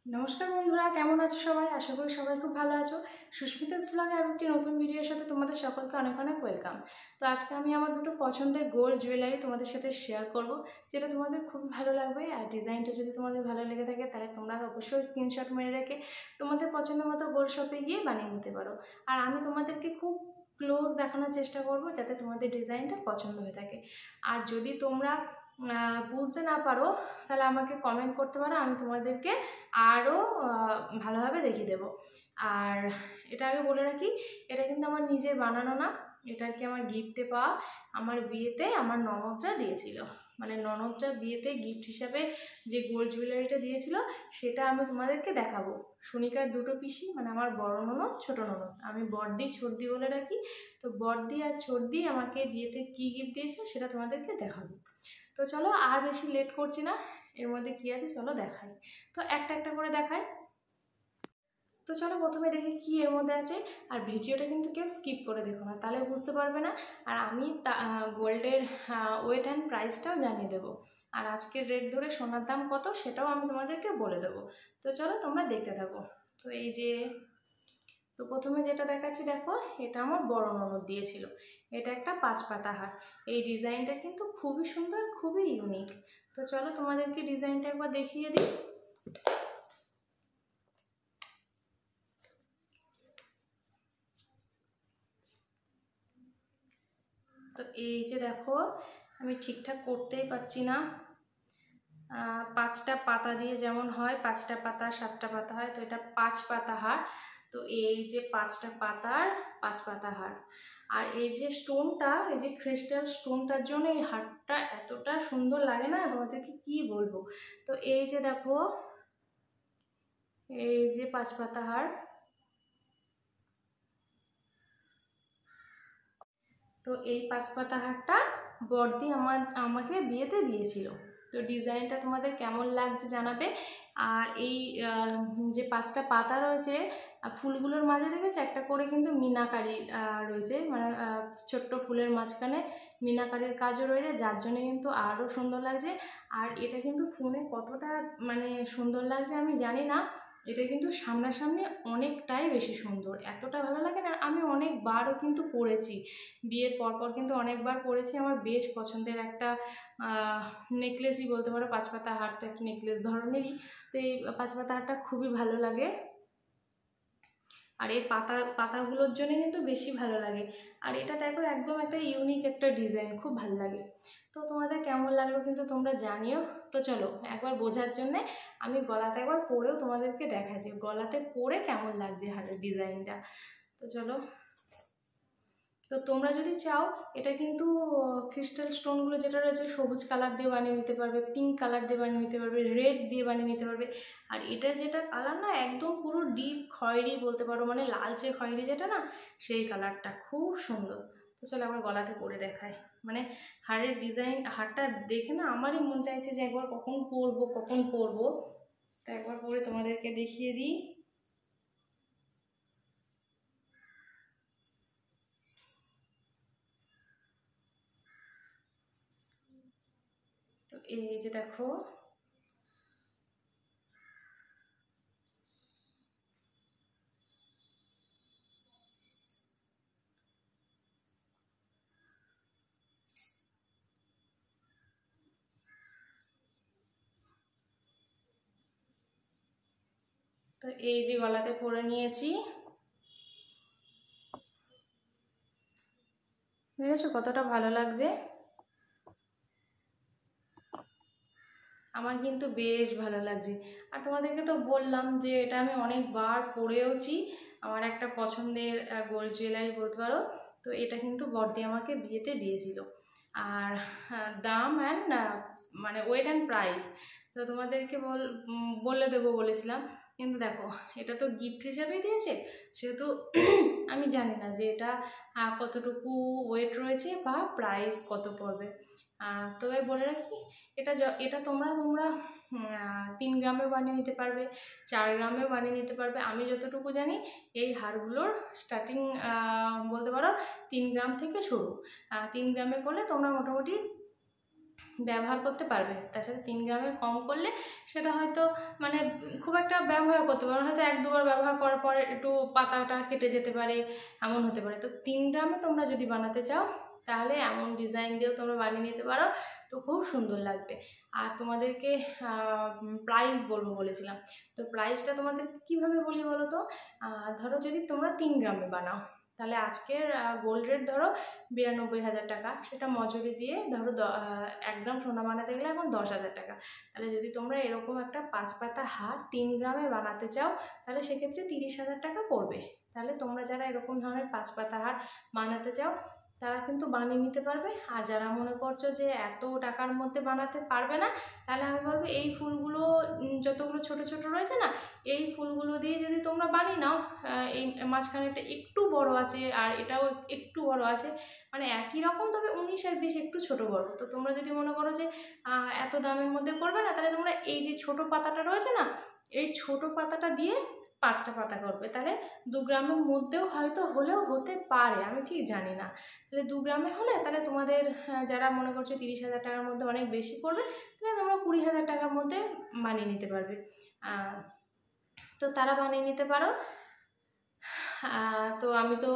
নমস্কার বন্ধুরা, কেমন আছো সবাই? আশা করি সবাই খুব ভালো আছো। সুস্মিতাস ব্লগে আর একটি নতুন ভিডিওর সাথে তোমাদের সকলকে অনেক অনেক ওয়েলকাম। তো আজকে আমি আমার দুটো পছন্দের গোল্ড জুয়েলারি তোমাদের সাথে শেয়ার করব, যেটা তোমাদের খুব ভালো লাগবে। আর ডিজাইনটা যদি তোমাদের ভালো লেগে থাকে তাহলে তোমরা অবশ্যই স্ক্রিনশট মেরে রেখে তোমাদের পছন্দ মতো গোল্ড শপে গিয়ে বানিয়ে নিতে পারো। আর আমি তোমাদেরকে খুব ক্লোজ দেখানোর চেষ্টা করব যাতে তোমাদের ডিজাইনটা পছন্দ হয়ে থাকে। আর যদি তোমরা বুঝতে না পারো তাহলে আমাকে কমেন্ট করতে পারো, আমি তোমাদেরকে আরও ভালোভাবে দেখিয়ে দেবো। আর এটা আগে বলে রাখি, এটা কিন্তু আমার নিজের বানানো না, এটা আর কি আমার গিফটে পাওয়া। আমার বিয়েতে আমার ননদরা দিয়েছিল, মানে ননদরা বিয়েতে গিফট হিসাবে যে গোল্ড জুয়েলারিটা দিয়েছিল সেটা আমি তোমাদেরকে দেখাবো। সোনিকার দুটো পিসি, মানে আমার বড় ননদ ছোটো ননদ, আমি বড়দি ছোটদি বলে রাখি। তো বড়দি আর ছোটদি আমাকে বিয়েতে কী গিফট দিয়েছিল সেটা তোমাদেরকে দেখাবো। তো চলো আর বেশি লেট করছি না, এর মধ্যে কী আছে চলো দেখাই। তো একটা একটা করে দেখাই। তো চলো প্রথমে দেখি কি এর মধ্যে আছে। আর ভিডিওটা কিন্তু কেউ স্কিপ করে দেখো না, তাহলে বুঝতে পারবে না। আর আমি গোল্ডের ওয়েট অ্যান্ড প্রাইসটাও জানিয়ে দেবো। আর আজকের রেট ধরে সোনার দাম কত সেটাও আমি তোমাদেরকে বলে দেবো। তো চলো তোমরা দেখতে থাকো। তো এই যে, তো প্রথমে যেটা দেখাচ্ছি দেখো, এটা আমার বড় ননদ দিয়েছিল। এটা একটা 5 পাতা হার। এই ডিজাইনটা কিন্তু খুবই সুন্দর, খুবই ইউনিক। তো চলো তোমাদেরকে ডিজাইনটা একবার দেখিয়ে দিই। তো এই যে দেখো, আমি ঠিকঠাক করতেই পারছি না। 5টা পাতা দিয়ে যেমন হয়, 5টা পাতা 7টা পাতা হয়, তো এটা 5 পাতা হার। তো এই যে 5টা পাতার 5 পাতা হার। আর এই যে স্টোনটা, এই যে ক্রিস্টাল স্টোনটার জন্য এই হারটা এতটা সুন্দর লাগে না, তোমাদেরকে কি বলবো। তো এই যে দেখো, এই যে 5 পাতা হার। তো এই 5 পাতা হারটা বড়দি আমাকে বিয়েতে দিয়েছিল। তো ডিজাইনটা তোমাদের কেমন লাগছে জানাবে। আর এই যে 5টা পাতা রয়েছে, ফুলগুলোর মাঝে দেখেছে একটা করে কিন্তু মিনাকারি রয়েছে, মানে ছোট্ট ফুলের মাঝখানে মিনাকারির কাজও রয়েছে, যার জন্য কিন্তু আরও সুন্দর লাগছে। আর এটা কিন্তু ফোনে কতটা মানে সুন্দর লাগছে আমি জানি না, এটা কিন্তু সামনাসামনি অনেকটাই বেশি সুন্দর, এতটা ভালো লাগে না। আমি অনেকবারও কিন্তু পরেছি, বিয়ের পরপর কিন্তু অনেকবার পরেছি। আমার বেশ পছন্দের একটা নেকলেসই বলতে পারো, 5 পাতা হার তো একটা নেকলেস ধরনেরই। তো এই 5 পাতা হারটা খুবই ভালো লাগে। আর এর পাতাগুলোর জন্য কিন্তু বেশি ভালো লাগে। আর এটা দেখো একদম একটা ইউনিক একটা ডিজাইন, খুব ভালো লাগে। তো তোমাদের কেমন লাগলো কিন্তু তোমরা জানিও। তো চলো একবার বোঝার জন্যে আমি গলাতে একবার পরেও তোমাদেরকে দেখাচ্ছি, গলাতে পরে কেমন লাগছে হারের ডিজাইনটা। তো চলো। তো তোমরা যদি চাও, এটা কিন্তু ক্রিস্টাল স্টোনগুলো যেটা রয়েছে সবুজ কালার দিয়ে বানিয়ে নিতে পারবে, পিঙ্ক কালার দিয়ে বানিয়ে নিতে পারবে, রেড দিয়ে বানিয়ে নিতে পারবে। আর এটা যেটা কালার না, একদম পুরো ডিপ খয়েরি বলতে পারো, মানে লালচে খয়েরি যেটা না, সেই কালারটা খুব সুন্দর। তো চলো আবার গলাতে পরে দেখায়, মানে হারের ডিজাইন, হারটা দেখে না আমারই মন চাইছে যে একবার কখন পরবো কখন পরবো। তো একবার পরে তোমাদেরকে দেখিয়ে দিই। তো এই যে দেখো, তো এই যে গলাতে পরে নিয়েছি, দেখেছো কতটা ভালো লাগছে। আমার কিন্তু বেশ ভালো লাগছে। আর তোমাদেরকে তো বললাম যে এটা আমি অনেকবার পরেওছি, আমার একটা পছন্দের গোল্ড জুয়েলারি বলতে পারো। তো এটা কিন্তু বড়দি আমাকে বিয়েতে দিয়েছিল। আর দাম অ্যান্ড মানে ওয়েট অ্যান্ড প্রাইস তো তোমাদেরকে বলে দেবো বলেছিলাম, কিন্তু দেখো এটা তো গিফট হিসাবেই দিয়েছে, সেহেতু আমি জানি না যে এটা কতটুকু ওয়েট রয়েছে বা প্রাইস কত পড়বে। তবে বলে রাখি, এটা তোমরা তোমরা 3 গ্রামে বানিয়ে নিতে পারবে, 4 গ্রামেও বানিয়ে নিতে পারবে। আমি যতটুকু জানি এই হারগুলোর স্টার্টিং বলতে পারো 3 গ্রাম থেকে শুরু। 3 গ্রামে করলে তোমরা মোটামুটি ব্যবহার করতে পারবে। তার সাথে 3 গ্রামের কম করলে সেটা হয়তো মানে খুব একটা ব্যবহার করতে পারবে না, হয়তো 1-2 বার ব্যবহার করার পরে একটু পাতাটা কেটে যেতে পারে, এমন হতে পারে। তো 3 গ্রামে তোমরা যদি বানাতে চাও তাহলে এমন ডিজাইন দিয়েও তোমরা বানিয়ে নিতে পারো, তো খুব সুন্দর লাগবে। আর তোমাদেরকে প্রাইস বলবো বলেছিলাম, তো প্রাইসটা তোমাদের কীভাবে বলি বলো তো। ধরো যদি তোমরা 3 গ্রামে বানাও তাহলে আজকের গোল্ড রেট ধরো 92,000 টাকা, সেটা মজুরি দিয়ে ধরো 1 গ্রাম সোনা বানাতে গেলে এখন 10,000 টাকা। তাহলে যদি তোমরা এরকম একটা 5 পাতা হার 3 গ্রামে বানাতে চাও তাহলে সেক্ষেত্রে 30,000 টাকা পড়বে। তাহলে তোমরা যারা এরকম ধরনের 5 পাতা হার বানাতে চাও তারা কিন্তু বানিয়ে নিতে পারবে। আর যারা মনে করছো যে এত টাকার মধ্যে বানাতে পারবে না, তাহলে আমি বলবো এই ফুলগুলো যতগুলো ছোট ছোট রয়েছে না, এই ফুলগুলো দিয়ে যদি তোমরা বানিয়ে নাও, এই মাঝখানেটা একটু বড় আছে আর এটাও একটু বড় আছে, মানে একই রকম, তবে 19 আর 20 একটু ছোট বড়। তো তোমরা যদি মনে করো যে এত দামের মধ্যে করবে না, তাহলে তোমরা এই যে ছোট পাতাটা রয়েছে না, এই ছোট পাতাটা দিয়ে 5টা পাতা করবে, তাহলে 2 গ্রামের মধ্যেও হয়তো হলেও হতে পারে, আমি ঠিক জানি না। তাহলে 2 গ্রামে হলে তাহলে তোমাদের যারা মনে করছো 30,000 টাকার মধ্যে অনেক বেশি পড়বে, তাহলে তোমরা 20,000 টাকার মধ্যে বানিয়ে নিতে পারবে। তো তারা বানিয়ে নিতে পারো। তো আমি তো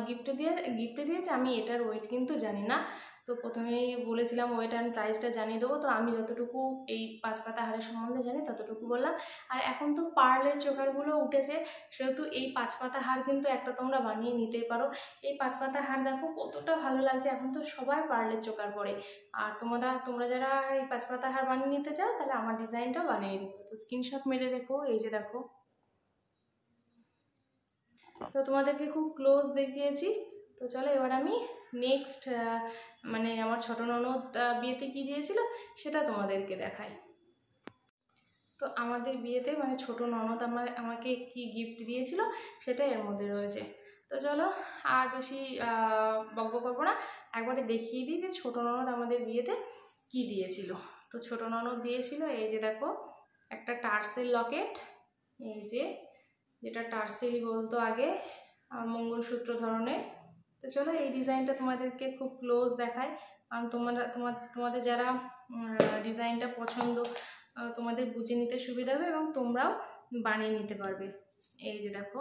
গিফটে দিয়েছি, আমি এটার ওয়েট কিন্তু জানি না। তো প্রথমেই বলেছিলাম ওয়েট অ্যান্ড প্রাইসটা জানিয়ে দেবো, তো আমি যতটুকু এই 5 পাতা হারের সম্বন্ধে জানি ততটুকু বললাম। আর এখন তো পার্লের চোকারগুলো উঠেছে, সেহেতু এই 5 পাতা হার কিন্তু একটা তোমরা বানিয়ে নিতেই পারো। এই 5 পাতা হার দেখো কতটা ভালো লাগছে, এখন তো সবাই পার্লের চোকার পরে। আর তোমরা যারা এই 5 পাতা হার বানিয়ে নিতে চাও তাহলে আমার ডিজাইনটা বানিয়ে দিবে, তো স্ক্রিনশট মেরে রেখো। এই যে দেখো, তো তোমাদেরকে খুব ক্লোজ দেখিয়েছি। তো চলো এবার আমি নেক্সট মানে আমার ছোট ননদ বিয়েতে কি দিয়েছিল সেটা তোমাদেরকে দেখাই। তো আমাদের বিয়েতে মানে ছোট ননদ আমাকে কি গিফট দিয়েছিল সেটা এর মধ্যে রয়েছে। তো চলো আর বেশি বকবক করবো না, একবারে দেখিয়ে দিই যে ছোট ননদ আমাদের বিয়েতে কি দিয়েছিল। তো ছোট ননদ দিয়েছিল এই যে দেখো, একটা টার্সেল লকেট, এই যে যেটা টার্সেলই বলতো আগে, মঙ্গলসূত্র ধরনের। তো চলো এই ডিজাইনটা তোমাদেরকে খুব ক্লোজ দেখায়, কারণ তোমাদের যারা ডিজাইনটা পছন্দ তোমাদের বুঝে নিতে সুবিধা হবে এবং তোমরাও বানিয়ে নিতে পারবে। এই যে দেখো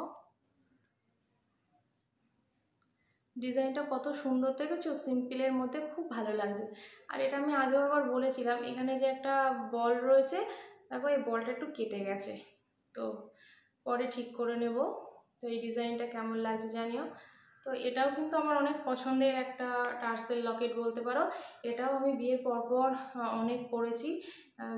ডিজাইনটা কত সুন্দর দেখেছো, সিম্পলের মধ্যে খুব ভালো লাগছে। আর এটা আমি আগেও একবার বলেছিলাম, এখানে যে একটা বল রয়েছে দেখো, এই বলটা একটু কেটে গেছে, তো পরে ঠিক করে নেব। তো এই ডিজাইনটা কেমন লাগছে জানিও। তো এটাও কিন্তু আমার অনেক পছন্দের একটা টার্সেল লকেট বলতে পারো। এটাও আমি বিয়ের পরপর অনেক পরেছি।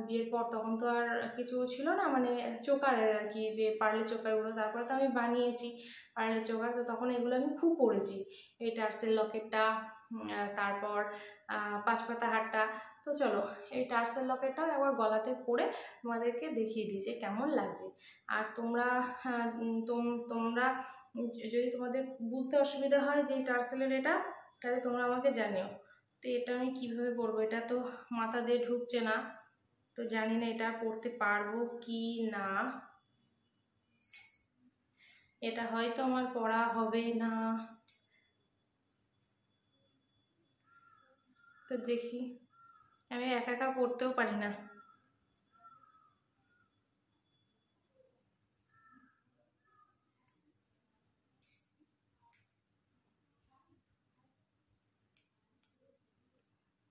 বিয়ের পর তখন তো আর কিছু ছিল না, মানে চোকারের আর কি, যে পার্লের চোকারগুলো, তারপরে তো আমি বানিয়েছি পার্লের চোকার, তো তখন এগুলো আমি খুব পরেছি, এই টার্সেল লকেটটা, তারপর 5 পাতা হারটা। তো চলো এই টার্সেল লকেটটাও একবার গলাতে পরে তোমাদেরকে দেখিয়ে দিই যে কেমন লাগছে। আর তোমরা যদি তোমাদের বুঝতে অসুবিধা হয় যে টার্সেলের এটা, তাহলে তোমরা আমাকে জানিও। তো এটা আমি কীভাবে পরবো, এটা তো মাথা দিয়ে ঢুকছে না, তো জানি না এটা পরতে পারবো কি না, এটা হয়তো আমার পরা হবে না। তো দেখি, আমি একা একা পরতেও পারি না।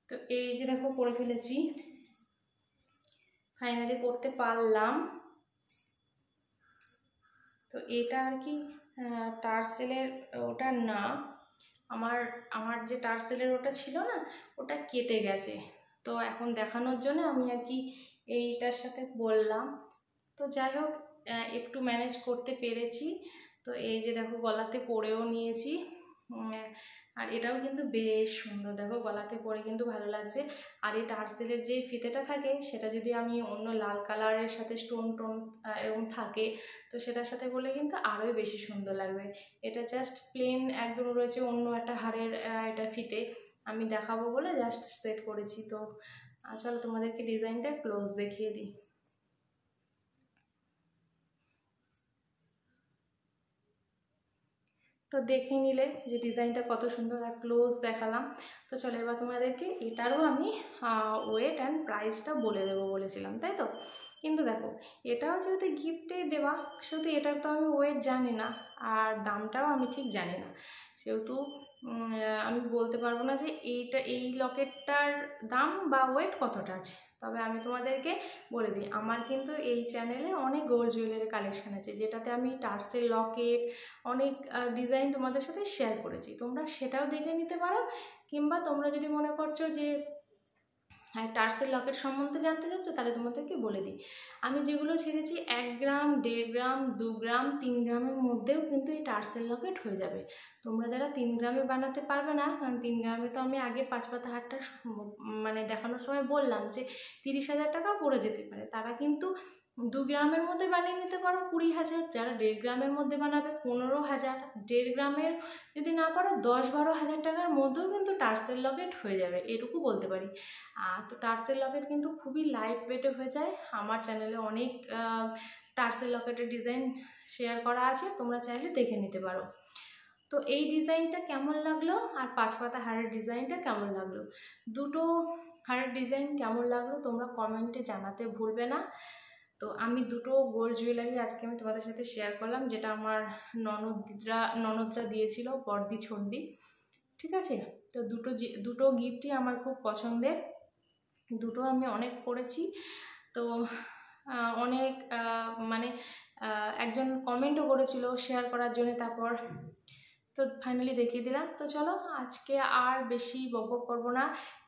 তো এই যে দেখো পরে ফেলেছি, ফাইনালি পরতে পারলাম। তো এটা আর কি টার্সেলের ওটা না, আমার যে টার্সেলের ওটা ছিল না, ওটা কেটে গেছে। তো এখন দেখানোর জন্য আমি আর কি এইটার সাথে বললাম। তো যাই হোক একটু ম্যানেজ করতে পেরেছি। তো এই যে দেখো গলাতে পরেও নিয়েছি, আর এটাও কিন্তু বেশ সুন্দর, দেখো গলাতে পরে কিন্তু ভালো লাগছে। আর এই টার্সেলের যে ফিতেটা থাকে সেটা যদি আমি অন্য লাল কালারের সাথে স্টোন টোন এরকম থাকে, তো সেটার সাথে পরলে কিন্তু আরোই বেশি সুন্দর লাগবে। এটা জাস্ট প্লেন একদম রয়েছে অন্য একটা হারের এটা ফিতে, আমি দেখাবো বলে জাস্ট সেট করেছি। তো চলো তোমাদেরকে ডিজাইনটা ক্লোজ দেখিয়ে দিই। তো দেখে নিলে যে ডিজাইনটা কত সুন্দর, আর ক্লোজ দেখালাম। তো চলো এবার তোমাদেরকে এটারও আমি ওয়েট অ্যান্ড প্রাইসটা বলে দেবো বলেছিলাম, তাই তো। কিন্তু দেখো, এটাও যেহেতু গিফটে দেওয়া, সেহেতু এটার তো আমি ওয়েট জানি না, আর দামটাও আমি ঠিক জানি না, সেহেতু আমি বলতে পারবো না যে এই লকেটটার দাম বা ওয়েট কতটা আছে। তবে আমি তোমাদেরকে বলে দিই, আমার কিন্তু এই চ্যানেলে অনেক গোল্ড জুয়েলারি কালেকশান আছে, যেটাতে আমি টার্সেল লকেট অনেক ডিজাইন তোমাদের সাথে শেয়ার করেছি, তোমরা সেটাও দেখে নিতে পারো। কিংবা তোমরা যদি মনে করছো যে টার্সেল লকেট সম্বন্ধে জানতে চাচ্ছ, তাহলে তোমাদেরকে বলে দিই, আমি যেগুলো ছেড়েছি 1 গ্রাম, 1.5 গ্রাম, 2 গ্রাম, 3 গ্রামের মধ্যেও কিন্তু এই টার্সেল লকেট হয়ে যাবে। তোমরা যারা 3 গ্রামে বানাতে পারবে না, কারণ 3 গ্রামে তো আমি আগে 5 পাতা হারটা মানে দেখানোর সময় বললাম যে 30,000 টাকা পড়ে যেতে পারে, তারা কিন্তু 2 গ্রামের মধ্যে বানিয়ে নিতে পারো 20,000, যারা 1.5 গ্রামের মধ্যে বানাবে 15,000, 1.5 গ্রামের যদি না পারো 10-12,000 টাকার মধ্যেও কিন্তু টার্সেল লকেট হয়ে যাবে, এটুকু বলতে পারি। তো টার্সেল লকেট কিন্তু খুবই লাইট ওয়েটে হয়ে যায়। আমার চ্যানেলে অনেক টার্সেল লকেটের ডিজাইন শেয়ার করা আছে, তোমরা চাইলে দেখে নিতে পারো। তো এই ডিজাইনটা কেমন লাগলো, আর 5 পাতা হারের ডিজাইনটা কেমন লাগলো, দুটো হারের ডিজাইন কেমন লাগলো তোমরা কমেন্টে জানাতে ভুলবে না। তো আমি দুটো গোল্ড জুয়েলারি আজকে আমি তোমাদের সাথে শেয়ার করলাম, যেটা আমার ননদরা দিয়েছিল, বর্দি ছন্দি, ঠিক আছে। তো দুটো গিফটই আমার খুব পছন্দের, দুটো আমি অনেক পড়েছি। তো অনেক মানে একজন কমেন্টও করেছিল শেয়ার করার জন্য, তারপর তো ফাইনালি দেখিয়ে দিলাম। তো চলো আজকে আর বেশি বকবক করবো না,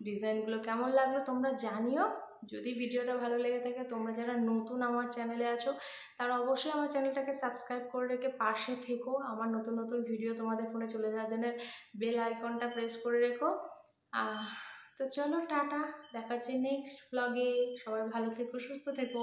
ডিজাইনগুলো কেমন লাগলো তোমরা জানিও। যদি ভিডিওটা ভালো লেগে থাকে, তোমরা যারা নতুন আমার চ্যানেলে আছো, তারা অবশ্যই আমার চ্যানেলটাকে সাবস্ক্রাইব করে রেখে পাশে থেকো, আমার নতুন নতুন ভিডিও তোমাদের ফোনে চলে যাওয়ার জন্য বেল আইকনটা প্রেস করে রেখো। তো চলো টাটা, দেখা হচ্ছে নেক্সট ব্লগে, সবাই ভালো থেকো, সুস্থ থেকো।